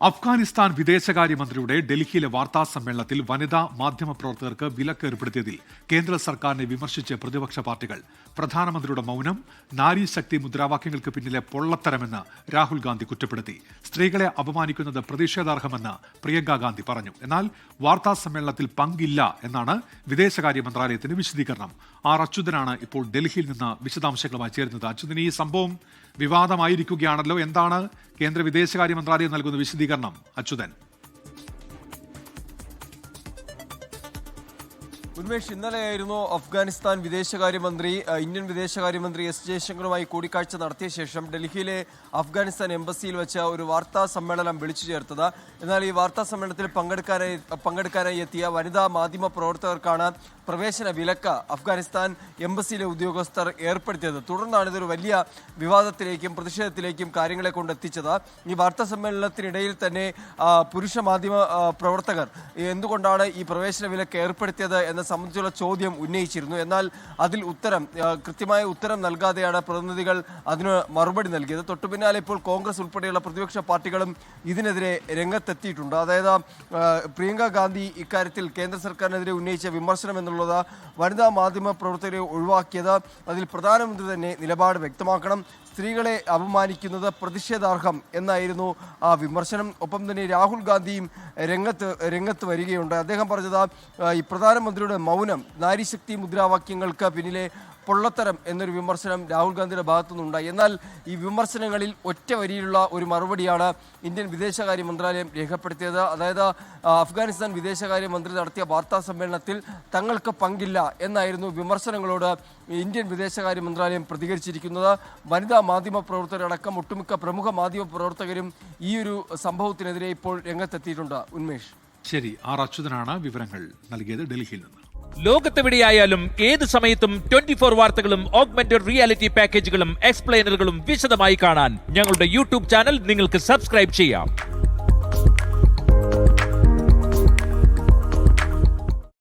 അഫ്ഗാനിസ്ഥാൻ വിദേശകാര്യമന്ത്രിയുടെ ഡൽഹിയിലെ വാർത്താ സമ്മേളനത്തിൽ വനിതാ മാധ്യമപ്രവർത്തകർക്ക് വിലക്ക് ഏർപ്പെടുത്തിയതിൽ കേന്ദ്ര സർക്കാരിനെ വിമർശിച്ച് പ്രതിപക്ഷ പാർട്ടികൾ. പ്രധാനമന്ത്രിയുടെ മൗനം നാരീശക്തി മുദ്രാവാക്യങ്ങൾക്ക് പിന്നിലെ പൊള്ളത്തരമെന്ന് രാഹുൽ ഗാന്ധി കുറ്റപ്പെടുത്തി. സ്ത്രീകളെ അപമാനിക്കുന്നത് പ്രതിഷേധാർഹമെന്ന് പ്രിയങ്ക ഗാന്ധി പറഞ്ഞു. എന്നാൽ വാർത്താ സമ്മേളനത്തിൽ പങ്കില്ല എന്നാണ് വിദേശകാര്യ മന്ത്രാലയത്തിന്റെ വിശദീകരണം. ആർ അച്യുതനാണ് ഇപ്പോൾ ഡൽഹിയിൽ നിന്ന് വിശദാംശങ്ങളുമായി ചേരുന്നത്. അച്യുതൻ, ഈ സംഭവം വിവാദമായിരിക്കുകയാണല്ലോ. എന്താണ് കേന്ദ്ര വിദേശകാര്യ മന്ത്രാലയം നൽകുന്ന വിശദീകരണം? അച്യുതൻ. ഉന്മേഷ്, ഇന്നലെയായിരുന്നു അഫ്ഗാനിസ്ഥാൻ വിദേശകാര്യമന്ത്രി ഇന്ത്യൻ വിദേശകാര്യമന്ത്രി എസ് ജയശങ്കറുമായി കൂടിക്കാഴ്ച നടത്തിയ ശേഷം ഡൽഹിയിലെ അഫ്ഗാനിസ്ഥാൻ എംബസിയിൽ വെച്ച് ഒരു വാർത്താ സമ്മേളനം വിളിച്ചു ചേർത്തത്. എന്നാൽ ഈ വാർത്താ സമ്മേളനത്തിൽ പങ്കെടുക്കാനായി എത്തിയ വനിതാ മാധ്യമ പ്രവർത്തകർക്കാണ് പ്രവേശന വിലക്ക് അഫ്ഗാനിസ്ഥാൻ എംബസിയിലെ ഉദ്യോഗസ്ഥർ ഏർപ്പെടുത്തിയത്. തുടർന്നാണ് ഇതൊരു വലിയ വിവാദത്തിലേക്കും പ്രതിഷേധത്തിലേക്കും കാര്യങ്ങളെ കൊണ്ടെത്തിച്ചത്. ഈ വാർത്താ സമ്മേളനത്തിനിടയിൽ തന്നെ പുരുഷ മാധ്യമ പ്രവർത്തകർ എന്തുകൊണ്ടാണ് ഈ പ്രവേശന വിലക്ക് ഏർപ്പെടുത്തിയത് എന്ന സംബന്ധിച്ചുള്ള ചോദ്യം ഉന്നയിച്ചിരുന്നു. എന്നാൽ അതിൽ കൃത്യമായ ഉത്തരം നൽകാതെയാണ് പ്രതിനിധികൾ അതിന് മറുപടി നൽകിയത്. തൊട്ടു പിന്നാലെ ഇപ്പോൾ കോൺഗ്രസ് ഉൾപ്പെടെയുള്ള പ്രതിപക്ഷ പാർട്ടികളും ഇതിനെതിരെ രംഗത്തെത്തിയിട്ടുണ്ട്. അതായത് പ്രിയങ്ക ഗാന്ധി ഇക്കാര്യത്തിൽ കേന്ദ്ര സർക്കാരിനെതിരെ ഉന്നയിച്ച വിമർശനം എന്നുള്ളത് വനിതാ മാധ്യമ പ്രവർത്തകരെ ഒഴിവാക്കിയത്, അതിൽ പ്രധാനമന്ത്രി തന്നെ നിലപാട് വ്യക്തമാക്കണം, സ്ത്രീകളെ അപമാനിക്കുന്നത് പ്രതിഷേധാർഹം എന്നായിരുന്നു ആ വിമർശനം. ഒപ്പം തന്നെ രാഹുൽ ഗാന്ധിയും രംഗത്ത് വരികയുണ്ട്. അദ്ദേഹം പറഞ്ഞത് ഈ പ്രധാനമന്ത്രിയുടെ മൗനം നാരീശക്തി മുദ്രാവാക്യങ്ങൾക്ക് പിന്നിലെ പൊള്ളത്തരം എന്നൊരു വിമർശനം രാഹുൽ ഗാന്ധിയുടെ ഭാഗത്തുനിന്നുണ്ടായി. എന്നാൽ ഈ വിമർശനങ്ങളിൽ ഒറ്റ വരിയിലുള്ള ഒരു മറുപടിയാണ് ഇന്ത്യൻ വിദേശകാര്യ മന്ത്രാലയം രേഖപ്പെടുത്തിയത്. അതായത് അഫ്ഗാനിസ്ഥാൻ വിദേശകാര്യ മന്ത്രി നടത്തിയ വാർത്താ സമ്മേളനത്തിൽ തങ്ങൾക്ക് പങ്കില്ല എന്നായിരുന്നു വിമർശനങ്ങളോട് ഇന്ത്യൻ വിദേശകാര്യ മന്ത്രാലയം പ്രതികരിച്ചിരിക്കുന്നത്. വനിതാ മാധ്യമ പ്രവർത്തകരടക്കം ഒട്ടുമിക്ക പ്രമുഖ മാധ്യമ പ്രവർത്തകരും ഈ ഒരു സംഭവത്തിനെതിരെ ഇപ്പോൾ രംഗത്തെത്തിയിട്ടുണ്ട്. ഉന്മേഷ്. ശരി, ആർ അച്യുതനാണ് വിവരങ്ങൾ നൽകിയത് ഡൽഹിയിൽ നിന്ന്. ലോകത്തെവിടെയായാലും ഏത് സമയത്തും 24 വാർത്തകളും ഓഗ്മെന്റഡ് റിയാലിറ്റി പാക്കേജുകളും എക്സ്പ്ലെയിനറുകളും വിശദമായി കാണാൻ ഞങ്ങളുടെ യൂട്യൂബ് ചാനൽ നിങ്ങൾക്ക് സബ്സ്ക്രൈബ് ചെയ്യാം.